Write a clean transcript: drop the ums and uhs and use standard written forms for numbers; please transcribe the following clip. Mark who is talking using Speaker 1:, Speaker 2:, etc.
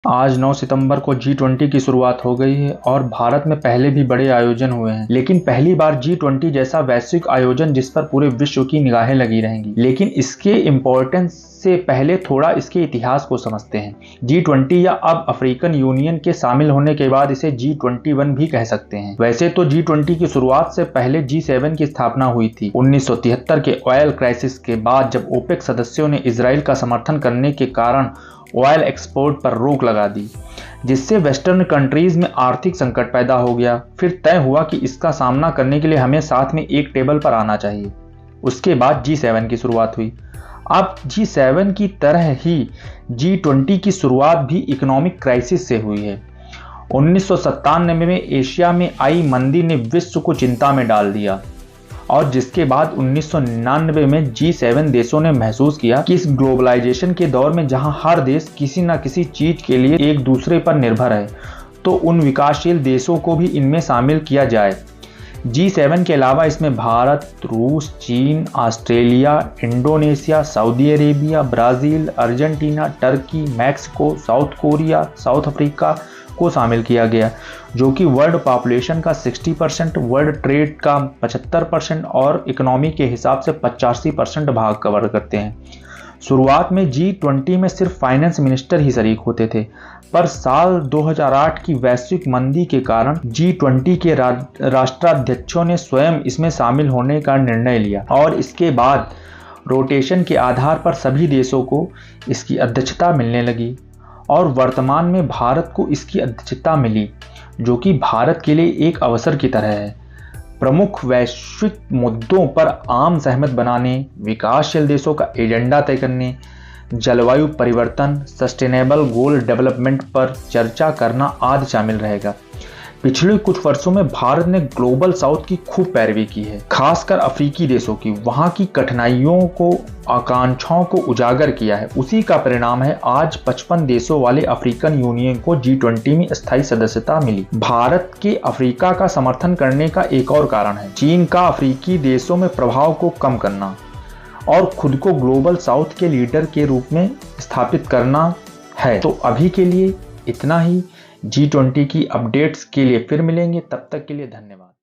Speaker 1: आज 9 सितंबर को G20 की शुरुआत हो गई है और भारत में पहले भी बड़े आयोजन हुए हैं, लेकिन पहली बार G20 जैसा वैश्विक आयोजन जिस पर पूरे विश्व की निगाहें लगी रहेंगी। लेकिन इसके इम्पोर्टेंस से पहले थोड़ा इसके इतिहास को समझते हैं। G20 या अब अफ्रीकन यूनियन के शामिल होने के बाद इसे G21 भी कह सकते हैं। वैसे तो G20 की शुरुआत से पहले G7 की स्थापना हुई थी। 1973 के ऑयल क्राइसिस के बाद जब ओपेक सदस्यों ने इजराइल का समर्थन करने के कारण ऑयल एक्सपोर्ट पर रोक लगा दी, जिससे वेस्टर्न कंट्रीज में आर्थिक संकट पैदा हो गया। फिर तय हुआ कि इसका सामना करने के लिए हमें साथ में एक टेबल पर आना चाहिए। उसके बाद G7 की शुरुआत हुई। अब G7 की तरह ही G20 की शुरुआत भी इकोनॉमिक क्राइसिस से हुई है। 1997 में एशिया में आई मंदी ने विश्व को चिंता में डाल दिया और जिसके बाद 1999 में G7 देशों ने महसूस किया कि इस ग्लोबलाइजेशन के दौर में जहां हर देश किसी न किसी चीज के लिए एक दूसरे पर निर्भर है, तो उन विकासशील देशों को भी इनमें शामिल किया जाए। G7 के अलावा इसमें भारत, रूस, चीन, Australia, Indonesia, Saudi Arabia, Brazil, Argentina, Turkey, Mexico, south Korea, south Africa को शामिल किया गया, जो कि वर्ल्ड पॉपुलेशन का 60%, वर्ल्ड ट्रेड का 75% और इकोनॉमी के हिसाब से 85% भाग कवर करते हैं। शुरुआत में G20 में सिर्फ फाइनेंस मिनिस्टर ही शरीक होते थे, पर साल 2008 की वैश्विक मंदी के कारण G20 के राष्ट्राध्यक्षों ने स्वयं इसमें शामिल होने का निर्णय लिया और इसके बाद रोटेशन के आधार पर सभी देशों को इसकी अध्यक्षता मिलने लगी और वर्तमान में भारत को इसकी अध्यक्षता मिली, जो कि भारत के लिए एक अवसर की तरह है। प्रमुख वैश्विक मुद्दों पर आम सहमत बनाने, विकासशील देशों का एजेंडा तय करने, जलवायु परिवर्तन, सस्टेनेबल गोल डेवलपमेंट पर चर्चा करना आदि शामिल रहेगा। पिछले कुछ वर्षों में भारत ने ग्लोबल साउथ की खूब पैरवी की है, खासकर अफ्रीकी देशों की। वहां की कठिनाइयों को, आकांक्षाओं को उजागर किया है। उसी का परिणाम है आज 55 देशों वाले अफ्रीकन यूनियन को G20 में स्थायी सदस्यता मिली। भारत के अफ्रीका का समर्थन करने का एक और कारण है चीन का अफ्रीकी देशों में प्रभाव को कम करना और खुद को ग्लोबल साउथ के लीडर के रूप में स्थापित करना है। तो अभी के लिए इतना ही। G20 की अपडेट्स के लिए फिर मिलेंगे, तब तक के लिए धन्यवाद।